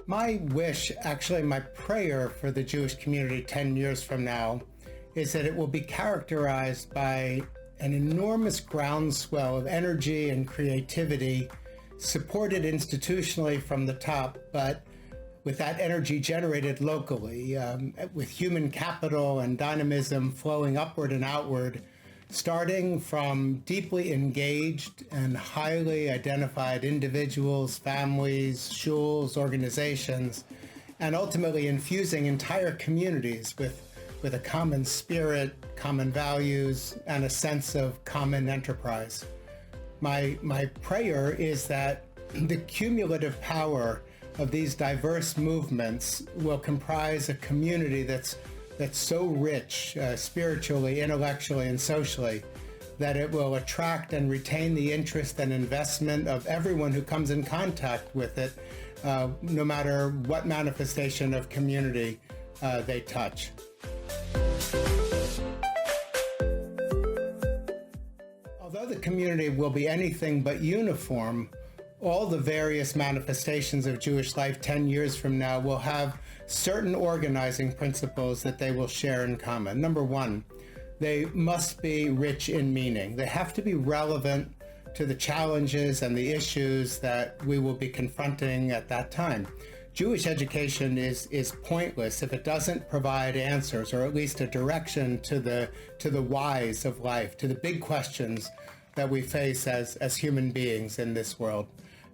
My wish, actually my prayer for the Jewish community 10 years from now, is that it will be characterized by an enormous groundswell of energy and creativity, supported institutionally from the top, but with that energy generated locally, with human capital and dynamism flowing upward and outward, starting from deeply engaged and highly identified individuals, families, shuls, organizations, and ultimately infusing entire communities with a common spirit, common values, and a sense of common enterprise. My prayer is that the cumulative power of these diverse movements will comprise a community that's so rich spiritually, intellectually, and socially that it will attract and retain the interest and investment of everyone who comes in contact with it, no matter what manifestation of community they touch. Although the community will be anything but uniform, all the various manifestations of Jewish life 10 years from now will have certain organizing principles that they will share in common. Number one, they must be rich in meaning. They have to be relevant to the challenges and the issues that we will be confronting at that time. Jewish education is pointless if it doesn't provide answers, or at least a direction to the whys of life, to the big questions that we face as human beings in this world.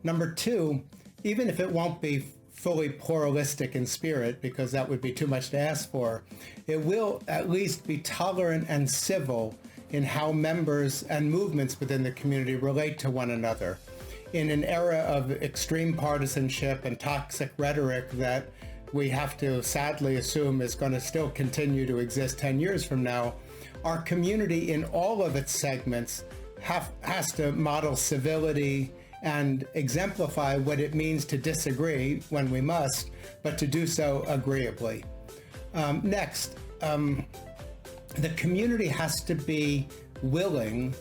Number two, even if it won't be fully pluralistic in spirit, because that would be too much to ask for, it will at least be tolerant and civil in how members and movements within the community relate to one another. In an era of extreme partisanship and toxic rhetoric that we have to sadly assume is going to still continue to exist 10 years from now, our community in all of its segments has to model civility and exemplify what it means to disagree when we must, but to do so agreeably. Next, the community has to be willing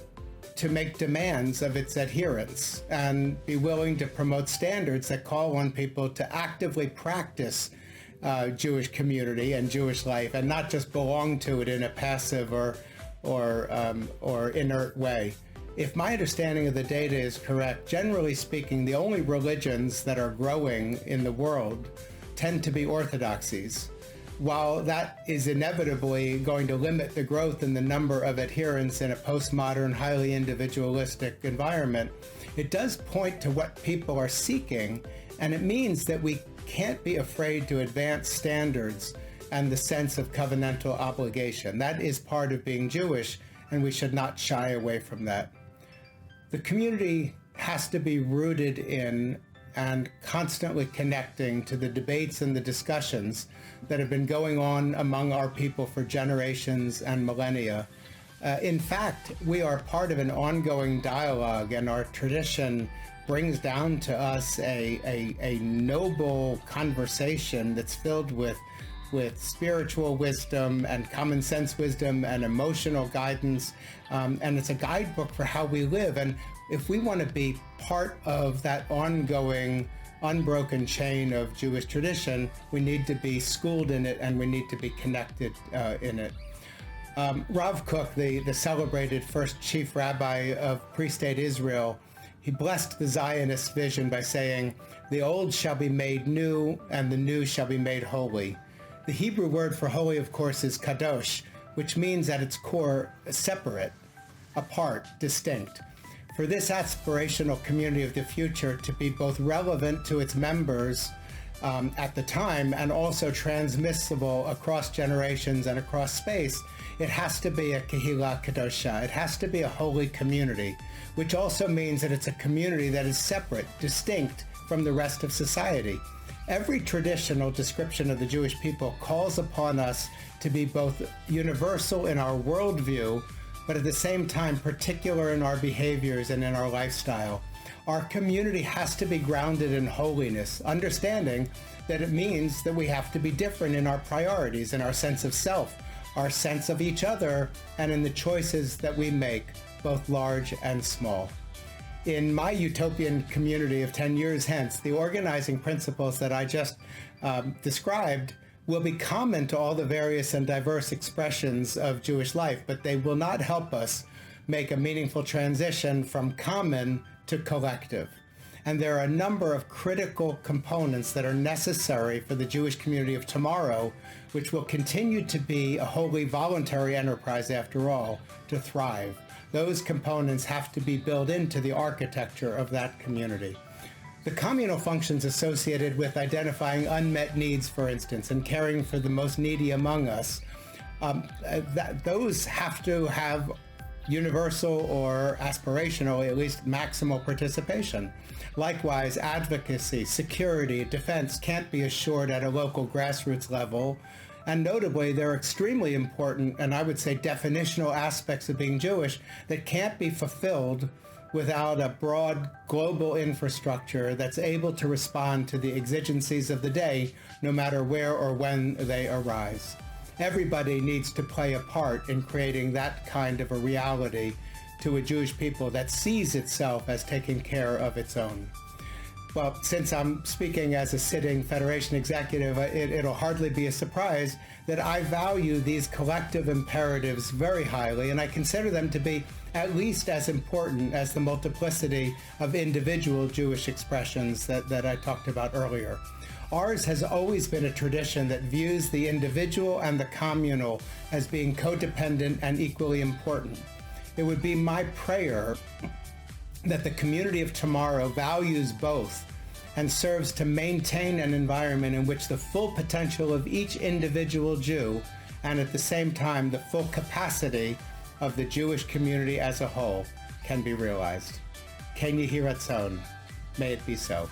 to make demands of its adherents and be willing to promote standards that call on people to actively practice Jewish community and Jewish life, and not just belong to it in a passive or inert way. If my understanding of the data is correct, generally speaking, the only religions that are growing in the world tend to be orthodoxies. While that is inevitably going to limit the growth in the number of adherents in a postmodern, highly individualistic environment, it does point to what people are seeking, and it means that we can't be afraid to advance standards and the sense of covenantal obligation. That is part of being Jewish, and we should not shy away from that. The community has to be rooted in and constantly connecting to the debates and the discussions that have been going on among our people for generations and millennia. In fact, we are part of an ongoing dialogue, and our tradition brings down to us a noble conversation that's filled with spiritual wisdom and common sense wisdom and emotional guidance, and it's a guidebook for how we live. And if we want to be part of that ongoing, unbroken chain of Jewish tradition, we need to be schooled in it, and we need to be connected in it. Rav Kook, the celebrated first chief rabbi of pre-state Israel, he blessed the Zionist vision by saying, "The old shall be made new, and the new shall be made holy." The Hebrew word for holy, of course, is kadosh, which means at its core, separate, apart, distinct. For this aspirational community of the future to be both relevant to its members at the time and also transmissible across generations and across space, it has to be a kehillah kadosha. It has to be a holy community, which also means that it's a community that is separate, distinct from the rest of society. Every traditional description of the Jewish people calls upon us to be both universal in our worldview, but at the same time particular in our behaviors and in our lifestyle. Our community has to be grounded in holiness, understanding that it means that we have to be different in our priorities, in our sense of self, our sense of each other, and in the choices that we make, both large and small. in my utopian community of 10 years hence, the organizing principles that I just described will be common to all the various and diverse expressions of Jewish life, but they will not help us make a meaningful transition from common to collective. And there are a number of critical components that are necessary for the Jewish community of tomorrow, which will continue to be a wholly voluntary enterprise after all, to thrive. Those components have to be built into the architecture of that community. The communal functions associated with identifying unmet needs, for instance, and caring for the most needy among us, those have to have universal or aspirational, at least maximal participation. Likewise, advocacy, security, defense can't be assured at a local grassroots level. And notably, there are extremely important, and I would say definitional aspects of being Jewish that can't be fulfilled without a broad global infrastructure that's able to respond to the exigencies of the day, no matter where or when they arise. Everybody needs to play a part in creating that kind of a reality to a Jewish people that sees itself as taking care of its own. Well, since I'm speaking as a sitting Federation executive, it'll hardly be a surprise that I value these collective imperatives very highly, and I consider them to be at least as important as the multiplicity of individual Jewish expressions that I talked about earlier. Ours has always been a tradition that views the individual and the communal as being codependent and equally important. It would be my prayer that the community of tomorrow values both and serves to maintain an environment in which the full potential of each individual Jew and at the same time the full capacity of the Jewish community as a whole can be realized. Ken Yehi Ratzon. May it be so.